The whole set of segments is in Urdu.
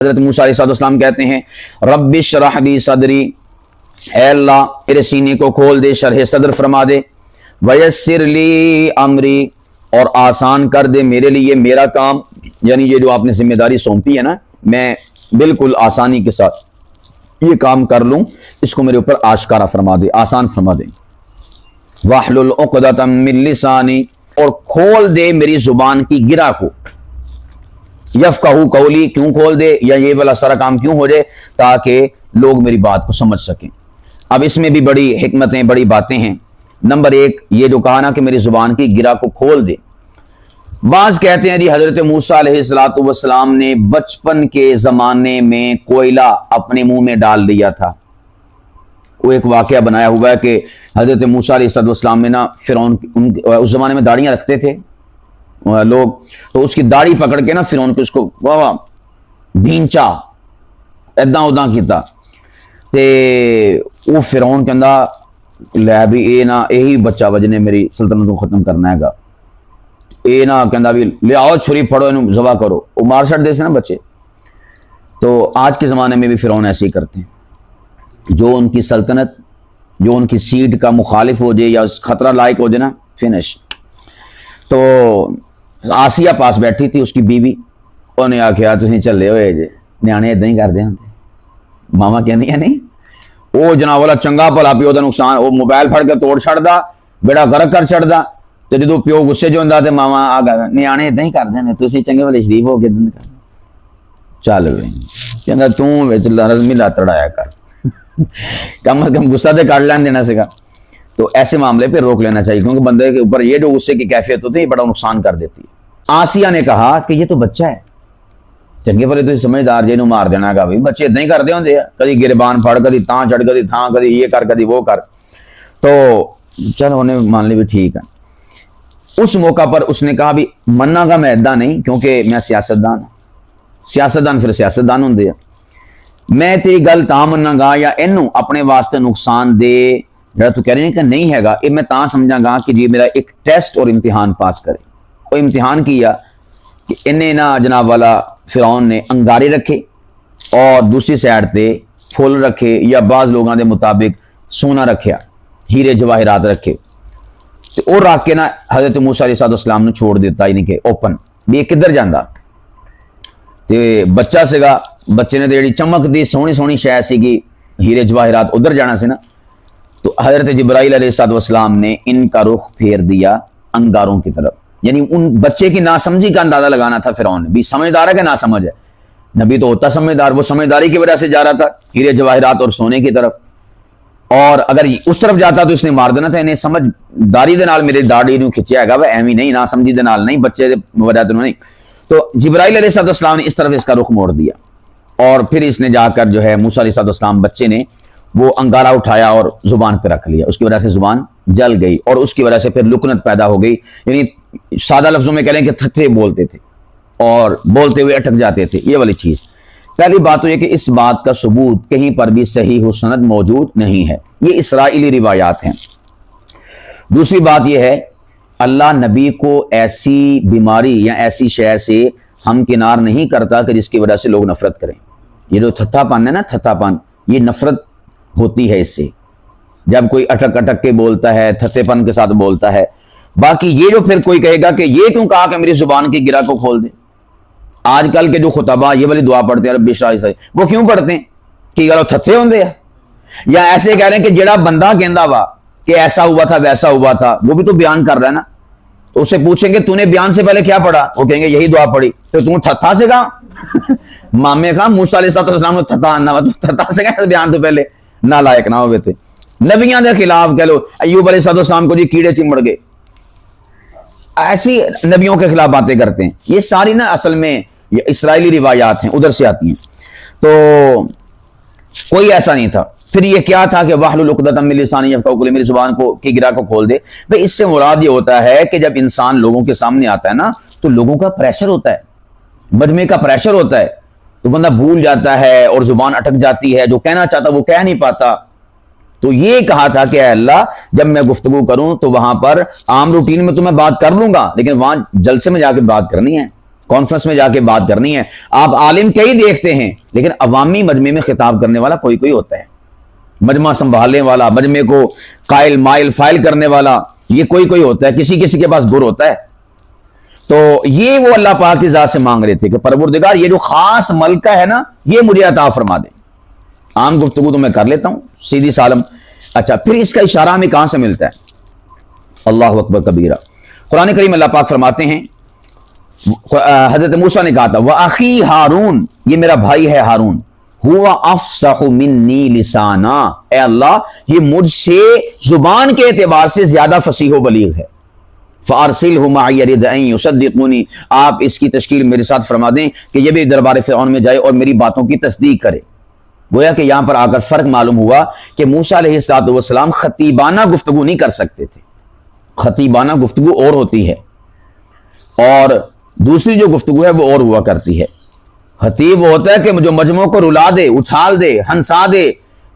حضرت موسیٰ علیہ السلام کہتے ہیں رب اشرح لی صدری، اے اللہ میرے سینے کو کھول دے، شرح صدر فرما دے، ویسر لی امری، اور آسان کر دے میرے لیے میرا کام، یعنی یہ جو آپ نے ذمہ داری سونپی ہے نا، میں بالکل آسانی کے ساتھ یہ کام کر لوں، اس کو میرے اوپر آشکارا فرما دے، آسان فرما دے۔ واحلل عقدۃ من لسانی، اور کھول دے میری زبان کی گرہ کو، یفقہوا قولی، کیوں کھول دے، یا یہ والا سارا کام کیوں ہو جائے، تاکہ لوگ میری بات کو سمجھ سکیں۔ اب اس میں بھی بڑی حکمتیں، بڑی باتیں ہیں۔ نمبر ایک، یہ جو کہا نا کہ میری زبان کی گرہ کو کھول دے، بعض کہتے ہیں جی حضرت موسیٰ علیہ السلام نے بچپن کے زمانے میں کوئلہ اپنے منہ میں ڈال دیا تھا۔ وہ ایک واقعہ بنایا ہوا ہے کہ حضرت موسیٰ علیہ السلام نے نا فرعون، اس زمانے میں داڑیاں رکھتے تھے لوگ، تو اس کی داڑھی پکڑ کے نا فرعون کو اس کو واہ بھینچا، اداں اداں کیتا تے وہ فرعون کہندا لے بھی اے نا یہی بچہ وجنے میری سلطنت کو ختم کرنا ہے گا، اے نا کہندا بھی لے آؤ چھری پھڑو انہوں ذبح کرو، وہ مار چھڑ دے سے نا بچے۔ تو آج کے زمانے میں بھی فرعون ایسے ہی کرتے ہیں، جو ان کی سلطنت، جو ان کی سیٹ کا مخالف ہو جائے یا خطرہ لائق ہو جائے نا، فنش۔ تو آسیہ پاس بیٹھی تھی اس کی بیوی، انہیں آخیا تسی چلے ہوئے جے، نیانے ادھا ہی کر دے ہوندے، ماما کہندی ہے نہیں، وہ جناب والا چنگا بھلا پیو دا نقصان، وہ موبائل پھڑ کے توڑ چھڑدا، بیڑا غرق کر چھڑدا، تے جدوں پیو غصے جو ہوندا تے ماما آ گیا نیانے ادھا ہی کر دے، تسی چنگے بھلے شریف ہو کے ادھا کر چل وے، کہندا تو وچ رزمی لا تڑایا کر، کم از کم غصہ تے کر لین دینا سکا۔ تو ایسے معاملے پہ روک لینا چاہیے، کیونکہ بندے کے اوپر یہ جو غصے کی کیفیت ہوتی ہے یہ بڑا نقصان کر دیتی ہے۔ آسیہ نے کہا کہ یہ تو بچہ ہے، چنگے بھلے تو سمجھدار جی نو مار دینا گا، بچے اتنا ہی کرتے ہوندے ہیں، کدی گربان پھڑ، کدی تاں چڑھ، کدی تھاں، کدی یہ کر، کدی وہ کر، تو چل انہیں مان لی بھی ٹھیک ہے۔ اس موقع پر اس نے کہا بھی مننا گا میں ادھا نہیں، کیونکہ میں سیاستدان ہوں، سیاستدان پھر سیاستدان ہوندے ہیں، میں تیری گل تاں مننا گا یا اینوں اپنے واسطے نقصان دے جڑا تو کہہ رہے ہیں کہ نہیں ہے گا، یہ میں تاں سمجھا گا کہ جی میرا ایک ٹیسٹ اور امتحان پاس کرے۔ وہ امتحان کیا کہ انہیں نا جناب والا فرعون نے انگارے رکھے اور دوسری سائڈ تے پھول رکھے، یا بعض لوگوں دے مطابق سونا رکھیا، ہیرے جواہرات رکھے، تو اور رکھ کے نا حضرت موسیٰ علیہ السلام نے چھوڑ دیتا، یعنی کہ اوپن بھی یہ کدھر جاندہ، تے بچہ سگا، بچے نے جڑی چمک دی سونی سونی شے سیگی ہیرے جواہرات ادھر جانا سی نا، تو حضرت جبرائیل علیہ السلام نے ان کا رخ پھیر دیا انگاروں کی طرف، یعنی ان بچے کی ناسمجھی کا اندازہ لگانا تھا فرعون نے، بھی سمجھدار ہے کہ نہ سمجھ ہے، نبی تو ہوتا سمجھدار، وہ سمجھداری کی وجہ سے جا رہا تھا ہیرے جواہرات اور سونے کی طرف، اور اگر اس طرف جاتا تو اس نے مار دینا تھا، انہیں سمجھداری دے نال میرے داڑھی نو کھچیا گا، وہ ایویں نہیں، نہ سمجھی دے نال نہیں، بچے دے وجہ تو نہیں۔ تو جبرائیل علیہ السلام نے اس طرف اس کا رخ موڑ دیا، اور پھر اس نے جا کر جو ہے موسیٰ علیہ السلام بچے نے وہ انگارہ اٹھایا اور زبان پہ رکھ لیا، اس کی وجہ سے زبان جل گئی، اور اس کی وجہ سے پھر لکنت پیدا ہو گئی، یعنی سادہ لفظوں میں کہہ لیں کہ تھتھے بولتے تھے اور بولتے ہوئے اٹک جاتے تھے، یہ والی چیز۔ پہلی بات تو یہ کہ اس بات کا ثبوت کہیں پر بھی صحیح و سند موجود نہیں ہے، یہ اسرائیلی روایات ہیں۔ دوسری بات یہ ہے اللہ نبی کو ایسی بیماری یا ایسی شے سے ہمکنار نہیں کرتا کہ جس کی وجہ سے لوگ نفرت کریں۔ یہ جو تھتھا پن ہے نا، تھتھا پن، یہ نفرت ہوتی ہے اس سے، جب کوئی اٹک اٹک کے بولتا ہے، تھتھے پن کے ساتھ بولتا ہے۔ باقی یہ جو پھر کوئی کہے گا کہ یہ کیوں کہا کہ میری زبان کی گرہ کو کھول دے، آج کل کے جو خطبہ یہ والی دعا پڑھتے ہیں رب اشرح لی صدری، وہ کیوں پڑھتے ہیں کہ گلو تھتھے ہوندے ہیں، یا ایسے کہہ رہے ہیں کہ جڑا بندہ کہندا وا کہ ایسا ہوا تھا ویسا ہوا تھا، وہ بھی تو بیان کر رہا ہے نا، تو اسے پوچھیں گے تو نے بیان سے پہلے کیا پڑھا، وہ کہیں گے یہی دعا پڑھی، تو تم تھتھا سے کہا مامے کہا موسیٰ علیہ السلام نے تھتھا آنا، تو تھتھا سے کہا بیان تو پہلے نہ لائق نہ ہوئے تھے۔ نبیاں دے خلاف کہہ لو، ایوب علیہ السلام کو جی کیڑے چمڑ گئے، ایسی نبیوں کے خلاف باتیں کرتے ہیں، یہ ساری نا اصل میں یہ اسرائیلی روایات ہیں، ادھر سے آتی ہیں، تو کوئی ایسا نہیں تھا۔ پھر یہ کیا تھا کہ واحلل عقدۃ من لسانی یفقہوا قولی، میری زبان کو کی گرہ کو کھول دے۔ بھئی اس سے مراد یہ ہوتا ہے کہ جب انسان لوگوں کے سامنے آتا ہے نا تو لوگوں کا پریشر ہوتا ہے، مجمع کا پریشر ہوتا ہے، تو بندہ بھول جاتا ہے اور زبان اٹک جاتی ہے، جو کہنا چاہتا وہ کہہ نہیں پاتا۔ تو یہ کہا تھا کہ اے اللہ جب میں گفتگو کروں تو وہاں پر عام روٹین میں تو میں بات کر لوں گا، لیکن وہاں جلسے میں جا کے بات کرنی ہے، کانفرنس میں جا کے بات کرنی ہے. آپ عالم کئی دیکھتے ہیں لیکن عوامی مجمع میں خطاب کرنے والا کوئی کوئی ہوتا ہے, مجمع سنبھالنے والا, مجمع کو قائل مائل فائل کرنے والا, یہ کوئی کوئی ہوتا ہے, کسی کسی کے پاس گر ہوتا ہے. تو یہ وہ اللہ پاک کی ذات سے مانگ رہے تھے کہ پروردگار یہ جو خاص ملکہ ہے نا یہ مجھے عطا فرما دیں. عام گفتگو تو میں کر لیتا ہوں سیدھی سالم. اچھا پھر اس کا اشارہ ہمیں کہاں سے ملتا ہے؟ اللہ اکبر کبیرہ. قرآن کریم اللہ پاک فرماتے ہیں, حضرت موسیٰ نے کہا تھا وَأَخِي ہارون, یہ میرا بھائی ہے ہارون, ہوا افصح منی لسانا, اے اللہ یہ مجھ سے زبان کے اعتبار سے زیادہ فصیح و بلیغ ہے. فارسلہ معی یرد ان یصدقونی, آپ اس کی تشکیل میرے ساتھ فرما دیں کہ یہ بھی دربار فرعون میں جائے اور میری باتوں کی تصدیق کرے. گویا کہ یہاں پر آ کر فرق معلوم ہوا کہ موسیٰ علیہ السلام خطیبانہ گفتگو نہیں کر سکتے تھے. خطیبانہ گفتگو اور ہوتی ہے اور دوسری جو گفتگو ہے وہ اور ہوا کرتی ہے. خطیب وہ ہوتا ہے کہ جو مجموعوں کو رلا دے, اچھال دے, ہنسا دے,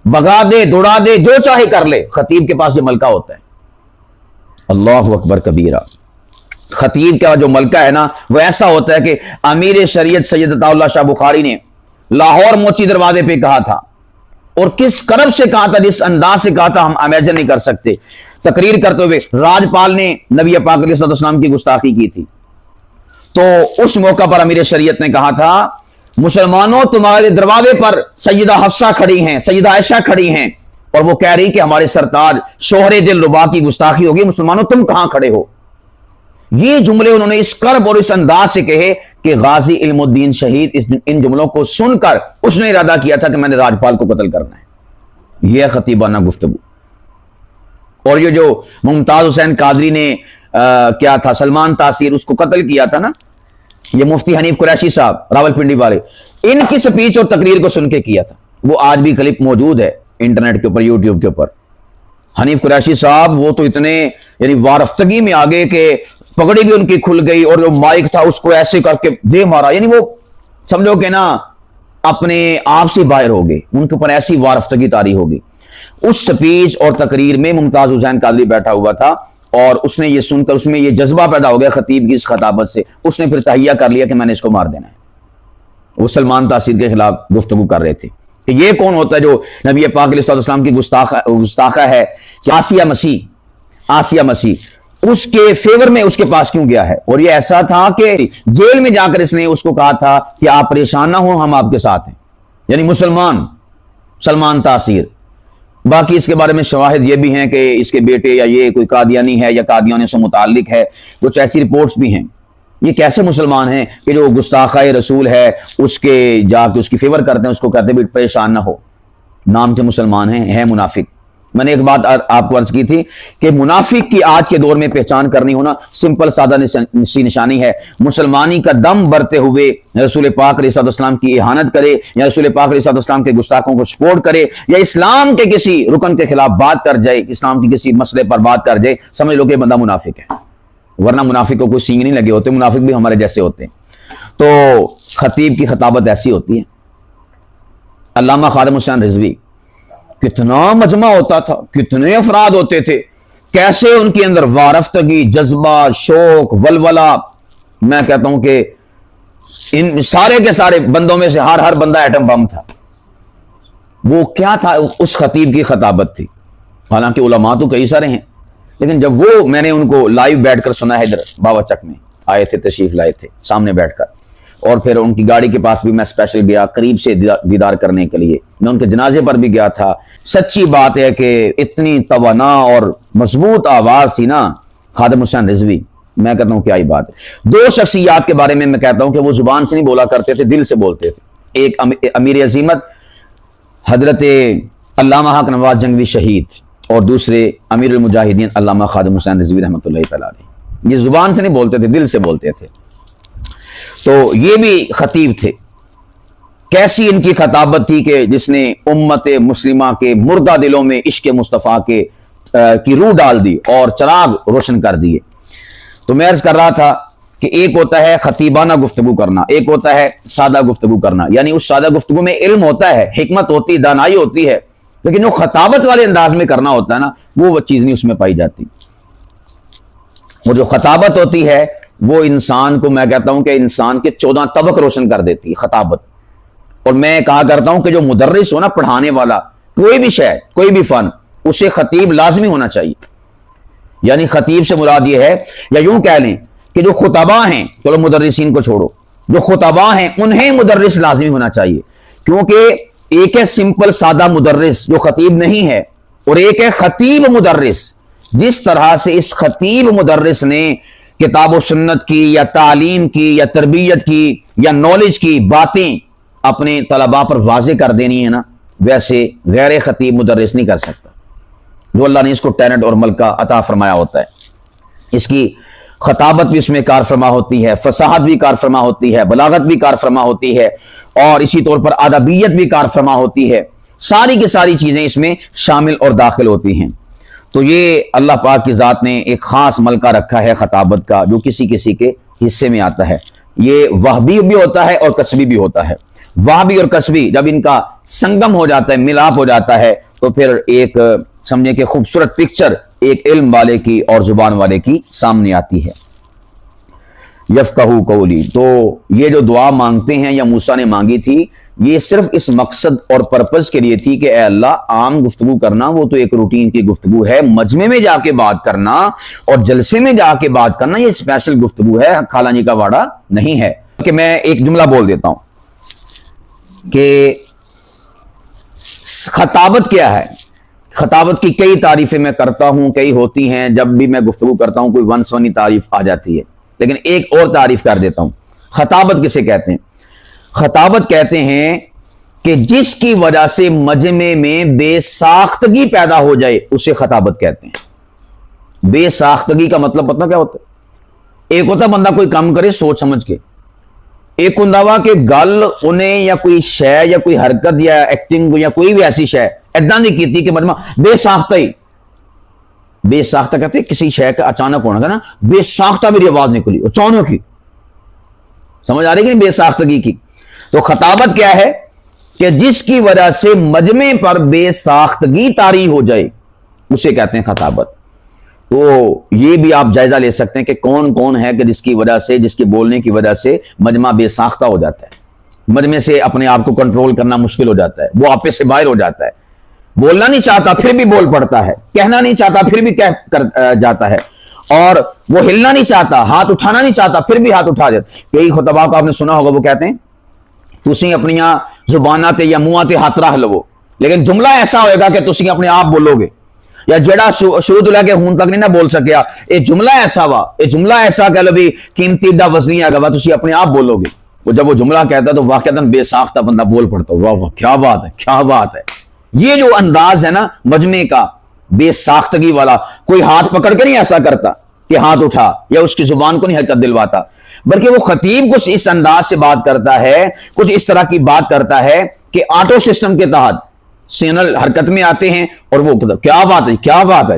بگا دے, دوڑا دے, جو چاہے کر لے. خطیب کے پاس یہ ملکہ ہوتا ہے. اللہ اکبر کبیرہ. خطیب کا جو ملکہ ہے نا وہ ایسا ہوتا ہے کہ امیر شریعت سید عطا اللہ شاہ بخاری نے لاہور موچی دروازے پہ کہا تھا, اور کس کرب سے کہا تھا, جس انداز سے کہا تھا ہم امیجن نہیں کر سکتے. تقریر کرتے ہوئے راجپال نے نبی پاک علیہ السلام کی گستاخی کی تھی, تو اس موقع پر امیر شریعت نے کہا تھا مسلمانوں تمہارے دروازے پر سیدہ حفصہ کھڑی ہیں, سیدہ عائشہ کھڑی ہیں, اور وہ کہہ رہی کہ ہمارے سرتاج شوہر دل ربا کی گستاخی ہوگی, مسلمانوں تم کہاں کھڑے ہو. یہ جملے انہوں نے اس کرب اور اس انداز سے کہے کہ غازی علم الدین شہید ان جملوں کو سن کر اس نے ارادہ کیا تھا کہ میں نے راجپال کو قتل کرنا ہے. یہ خطیبانہ گفتگو. اور یہ جو ممتاز حسین قادری نے کیا تھا سلمان تاثیر اس کو قتل کیا تھا نا, یہ مفتی حنیف قریشی صاحب راولپنڈی والے, ان کی سپیچ اور تقریر کو سن کے کیا تھا. وہ آج بھی کلپ موجود ہے انٹرنیٹ کے اوپر, یوٹیوب کے اوپر. حنیف قریشی صاحب وہ تو اتنے یعنی وارفتگی میں آگے کہ پگڑی بھی ان کی کھل گئی اور جو مائک تھا اس کو ایسے کر کے دے مارا, یعنی وہ سمجھو کہ نا اپنے آپ سے باہر ہو گئے, ان کے اوپر ایسی وارفتگی طاری ہوگی. اس سپیچ اور تقریر میں ممتاز حسین قادری بیٹھا ہوا تھا اور اس نے یہ سن کر اس میں یہ جذبہ پیدا ہو گیا خطیب کی اس خطابت سے, اس نے پھر تہیہ کر لیا کہ میں نے اس کو مار دینا ہے. وہ سلمان تاثیر کے خلاف گفتگو کر رہے تھے کہ یہ کون ہوتا ہے جو نبی پاک علیہ السلام کی گستاخہ ہے, کہ آسیہ مسیح اس کے فیور میں اس کے پاس کیوں گیا ہے. اور یہ ایسا تھا کہ جیل میں جا کر اس نے اس کو کہا تھا کہ آپ پریشان نہ ہوں, ہم آپ کے ساتھ ہیں, یعنی مسلمان سلمان تاثیر. باقی اس کے بارے میں شواہد یہ بھی ہیں کہ اس کے بیٹے یا یہ کوئی قادیانی ہے یا قادیانی سے متعلق ہے, کچھ ایسی رپورٹس بھی ہیں. یہ کیسے مسلمان ہیں کہ جو گستاخہ رسول ہے اس کے جا کے اس کی فیور کرتے ہیں, اس کو کہتے ہیں پریشان نہ ہو, نام کے مسلمان ہیں منافق. میں نے ایک بات آپ کو عرض کی تھی کہ منافق کی آج کے دور میں پہچان کرنی ہونا سمپل سادہ نشانی ہے. مسلمانی کا دم برتے ہوئے رسول پاک علیہ السلام کی اہانت کرے, یا رسول پاک علیہ السلام کے گستاخوں کو سپورٹ کرے, یا اسلام کے کسی رکن کے خلاف بات کر جائے, اسلام کی کسی مسئلے پر بات کر جائے, سمجھ لو کہ بندہ منافق ہے. ورنہ منافق کو کوئی سینگ نہیں لگے ہوتے, منافق بھی ہمارے جیسے ہوتے ہیں. تو خطیب کی خطابت ایسی ہوتی ہے. علامہ خادم حسین رضوی, کتنا مجمع ہوتا تھا, کتنے افراد ہوتے تھے, کیسے ان کے اندر وارفتگی, جذبہ, شوق, ولولہ. میں کہتا ہوں کہ ان سارے کے سارے بندوں میں سے ہر بندہ ایٹم بم تھا. وہ کیا تھا, اس خطیب کی خطابت تھی. حالانکہ علماء تو کئی سارے ہیں, لیکن جب وہ میں نے ان کو لائیو بیٹھ کر سنا ہے, ادھر بابا چک میں آئے تھے, تشریف لائے تھے سامنے بیٹھ کر, اور پھر ان کی گاڑی کے پاس بھی میں اسپیشل گیا قریب سے دیدار کرنے کے لیے. میں ان کے جنازے پر بھی گیا تھا. سچی بات ہے کہ اتنی توانا اور مضبوط آواز تھی نا خادم حسین رضوی, میں کہتا ہوں کیا ہی بات ہے. دو شخصیات کے بارے میں کہتا ہوں کہ وہ زبان سے نہیں بولا کرتے تھے, دل سے بولتے تھے. ایک امیر عظیمت حضرت علامہ حق نواز جنگوی شہید, اور دوسرے امیر المجاہدین علامہ خادم حسین رضوی رحمۃ اللہ تعالی علیہ. یہ زبان سے نہیں بولتے تھے, دل سے بولتے تھے. تو یہ بھی خطیب تھے. کیسی ان کی خطابت تھی کہ جس نے امت مسلمہ کے مردہ دلوں میں عشق مصطفیٰ کی روح ڈال دی اور چراغ روشن کر دیے. تو میں عرض کر رہا تھا کہ ایک ہوتا ہے خطیبانہ گفتگو کرنا, ایک ہوتا ہے سادہ گفتگو کرنا. یعنی اس سادہ گفتگو میں علم ہوتا ہے, حکمت ہوتی ہے, دانائی ہوتی ہے, لیکن جو خطابت والے انداز میں کرنا ہوتا ہے نا, وہ چیز نہیں اس میں پائی جاتی. وہ جو خطابت ہوتی ہے وہ انسان کو میں کہتا ہوں کہ انسان کے 14 طبق روشن کر دیتی ہے خطابت. اور میں کہا کرتا ہوں کہ جو مدرس ہو نا، پڑھانے والا، کوئی بھی شے، کوئی بھی فن، اسے خطیب لازمی ہونا چاہیے. یعنی خطیب سے مراد یہ ہے، یا یوں کہہ لیں کہ جو خطباء ہیں، چلو مدرسین کو چھوڑو، جو خطباء ہیں انہیں مدرس لازمی ہونا چاہیے. کیونکہ ایک ہے سمپل سادہ مدرس جو خطیب نہیں ہے، اور ایک ہے خطیب مدرس. جس طرح سے اس خطیب مدرس نے کتاب و سنت کی یا تعلیم کی یا تربیت کی یا نالج کی باتیں اپنے طلباء پر واضح کر دینی ہے نا، ویسے غیر خطیب مدرس نہیں کر سکتا. جو اللہ نے اس کو ٹیلنٹ اور ملکہ عطا فرمایا ہوتا ہے، اس کی خطابت بھی اس میں کار فرما ہوتی ہے، فصاحت بھی کار فرما ہوتی ہے، بلاغت بھی کار فرما ہوتی ہے، اور اسی طور پر ادبیت بھی کار فرما ہوتی ہے. ساری کی ساری چیزیں اس میں شامل اور داخل ہوتی ہیں. تو یہ اللہ پاک کی ذات نے ایک خاص ملکہ رکھا ہے خطابت کا، جو کسی کسی کے حصے میں آتا ہے. یہ وہبی بھی ہوتا ہے اور کسبی بھی ہوتا ہے. وہبی اور کسبی جب ان کا سنگم ہو جاتا ہے، ملاپ ہو جاتا ہے، تو پھر ایک سمجھے کہ خوبصورت پکچر ایک علم والے کی اور زبان والے کی سامنے آتی ہے. یفقہوا قولی، تو یہ جو دعا مانگتے ہیں یا موسیٰ نے مانگی تھی، یہ صرف اس مقصد اور پرپس کے لیے تھی کہ اے اللہ، عام گفتگو کرنا وہ تو ایک روٹین کی گفتگو ہے، مجمع میں جا کے بات کرنا اور جلسے میں جا کے بات کرنا یہ اسپیشل گفتگو ہے، خالہ جی کا واڑا نہیں ہے. کہ میں ایک جملہ بول دیتا ہوں کہ خطابت کیا ہے. خطابت کی کئی تعریفیں میں کرتا ہوں، کئی ہوتی ہیں، جب بھی میں گفتگو کرتا ہوں کوئی ون سونی تعریف آ جاتی ہے، لیکن ایک اور تعریف کر دیتا ہوں. خطابت کسے کہتے ہیں؟ خطابت کہتے ہیں کہ جس کی وجہ سے مجمع میں بے ساختگی پیدا ہو جائے اسے خطابت کہتے ہیں. بے ساختگی کا مطلب پتہ کیا ہوتا ہے؟ ایک ہوتا بندہ کوئی کام کرے سوچ سمجھ کے، ایک ہوں کہ گل انہیں یا کوئی شے یا کوئی حرکت یا ایکٹنگ یا کوئی بھی ایسی شے ایڈا نہیں کیتی کہ مجمع بے ساختہ ہی. بے ساختہ کہتے ہیں کسی شے کا اچانک ہونا، نا بے ساختہ میری آواز نکلی اچانک ہی. سمجھ آ رہی کہ نہیں بے ساختگی کی؟ تو خطابت کیا ہے کہ جس کی وجہ سے مجمع پر بے ساختگی طاری ہو جائے اسے کہتے ہیں خطابت. تو یہ بھی آپ جائزہ لے سکتے ہیں کہ کون کون ہے کہ جس کی وجہ سے، جس کے بولنے کی وجہ سے مجمع بے ساختہ ہو جاتا ہے، مجمع سے اپنے آپ کو کنٹرول کرنا مشکل ہو جاتا ہے، وہ آپے سے باہر ہو جاتا ہے، بولنا نہیں چاہتا پھر بھی بول پڑتا ہے، کہنا نہیں چاہتا پھر بھی کہہ کر جاتا ہے، اور وہ ہلنا نہیں چاہتا، ہاتھ اٹھانا نہیں چاہتا پھر بھی ہاتھ اٹھا جاتا. کئی خطباء کو آپ نے سنا ہوگا وہ کہتے ہیں تسی اپنی زباناں تے یا منہاں تے ہاتھ رکھ لو، لیکن جملہ ایسا ہوئے گا کہ تسی اپنے آپ بولو گے، یا جڑا شروع تو لے کے ہون تک نہیں نہ بول سکیا، یہ جملہ ایسا وا، یہ جملہ ایسا کہہ لو بھی قیمتی ایڈا وزنی ہے گا، تسی اپنے آپ بولو گے. وہ جب وہ جملہ کہتا ہے تو واقعتاً بے ساختہ بندہ بول پڑتا ہے. واہ واہ کیا بات ہے، کیا بات ہے. یہ جو انداز ہے نا مجمع کا بے ساختگی والا، کوئی ہاتھ پکڑ کے نہیں ایسا کرتا کہ ہاتھ اٹھا، یا اس کی زبان کو نہیں حرکت دلواتا، بلکہ وہ خطیب کچھ اس انداز سے بات کرتا ہے، کچھ اس طرح کی بات کرتا ہے کہ آٹو سسٹم کے تحت سینل حرکت میں آتے ہیں، اور وہ کیا بات ہے، کیا بات ہے.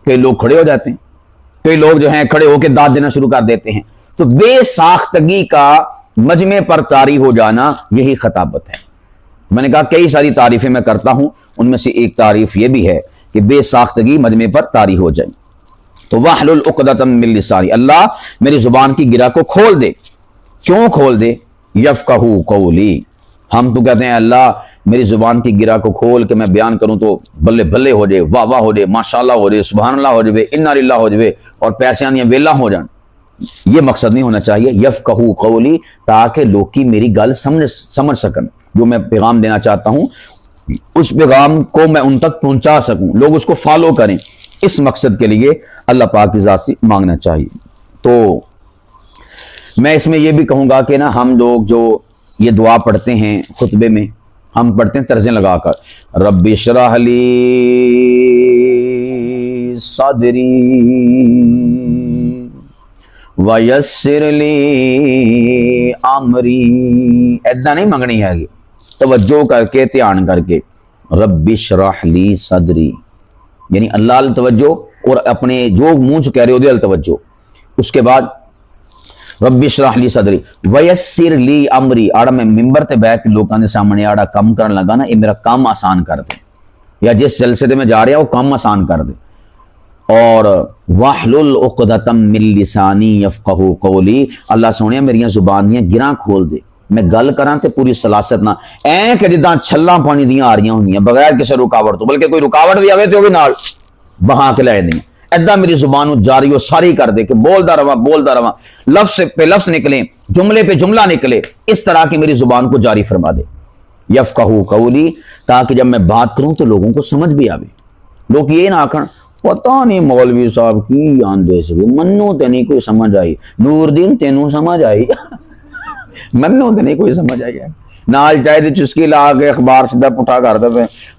کئی لوگ کھڑے ہو جاتے ہیں، کئی لوگ جو ہیں کھڑے ہو کے داد دینا شروع کر دیتے ہیں. تو بے ساختگی کا مجمع پر طاری ہو جانا یہی خطابت ہے. میں نے کہا کئی ساری تعریفیں میں کرتا ہوں، ان میں سے ایک تعریف یہ بھی ہے کہ بے ساختگی مجمع پر طاری ہو جائے. تو وَاحْلُلْ عُقْدَةً مِّن لِّسَانِي، اللہ میری زبان کی گرہ کو کھول دے. کیوں کھول دے؟ یفقہوا قولی، ہم تو کہتے ہیں اللہ میری زبان کی گرہ کو کھول کے میں بیان کروں تو بلے بلے ہو جائے، واہ واہ ہو جائے، ماشاءاللہ ہو جائے، سبحان اللہ ہو جائے، انا للہ ہو جائے، اور پیسے آنی ویلا ہو جان. یہ مقصد نہیں ہونا چاہیے. یفقہوا قولی، تاکہ لوکی میری گل سمجھ سکن، جو میں پیغام دینا چاہتا ہوں اس پیغام کو میں ان تک پہنچا سکوں، لوگ اس کو فالو کریں. اس مقصد کے لیے اللہ پاک کی ذات سے مانگنا چاہیے. تو میں اس میں یہ بھی کہوں گا کہ نا ہم لوگ جو یہ دعا پڑھتے ہیں خطبے میں، ہم پڑھتے ہیں طرزیں لگا کر، رب اشرح لی صدری ویسر لی امری، ایدہ نہیں منگنی ہے گی، توجہ کر کے دھیان کر کے. رب اشرح لی صدری، یعنی اللہ ال توجہ، اور اپنے جو منہ سے کہہ رہے ہو دے ال توجہ. اس کے بعد رب اشرح لی صدری ویسر لی امری، آڑا میں ممبر تے بیٹھ کے لوگوں کے سامنے آڑا کم کرن لگا نا، یہ میرا کام آسان کر دے، یا جس جلسے تے میں جا رہا وہ کام آسان کر دے. اور واحلل عقدۃ من لسانی یفقہوا قولی، اللہ سونے میریاں زبان دیاں گراں کھول دے، میں گل کراں تے پوری سلاست نہ ایں کہ جداں چھلاں پانی دیاں آ رہیاں ہوندیاں بغیر کسی رکاوٹ تو، بلکہ کوئی رکاوٹ بھی آوے تے وہ بھی نال بہا کے لے دیں، ایداں میری زبان نو جاری و ساری کر دے کہ بولدا رواں لفظ پہ لفظ نکلیں، جملے پہ جملہ نکلے، اس طرح کی میری زبان کو جاری فرما دے، یفقہوا قولی، تاکہ جب میں بات کروں تو لوگوں کو سمجھ بھی آوے، لوگ یہ نہ آکھن پتہ نہیں مولوی صاحب کی آندے سے منو تے نہیں کوئی سمجھ آئی، نور دین تینوں سمجھ آئی منو تے نہیں کوئی سمجھ آئی ہے، نال چاہے تے چسکی لا کے اخبار سیدھا پٹھا کر دے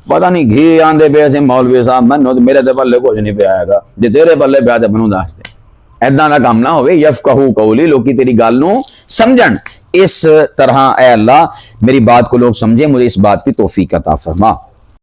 پتہ نہیں گھی آندے پے سے مولوی صاحب منو تے میرے تے بلے کچھ نہیں پیا آئے گا، جے تیرے بلے پیا تے منو دس دے، ایداں دا کام نہ ہوئے، یفقہوا قولی، لوکی تیری گل نو سمجھن، اس طرح اے اللہ میری بات کو لوگ سمجھیں، مجھے اس بات کی توفیق عطا فرما۔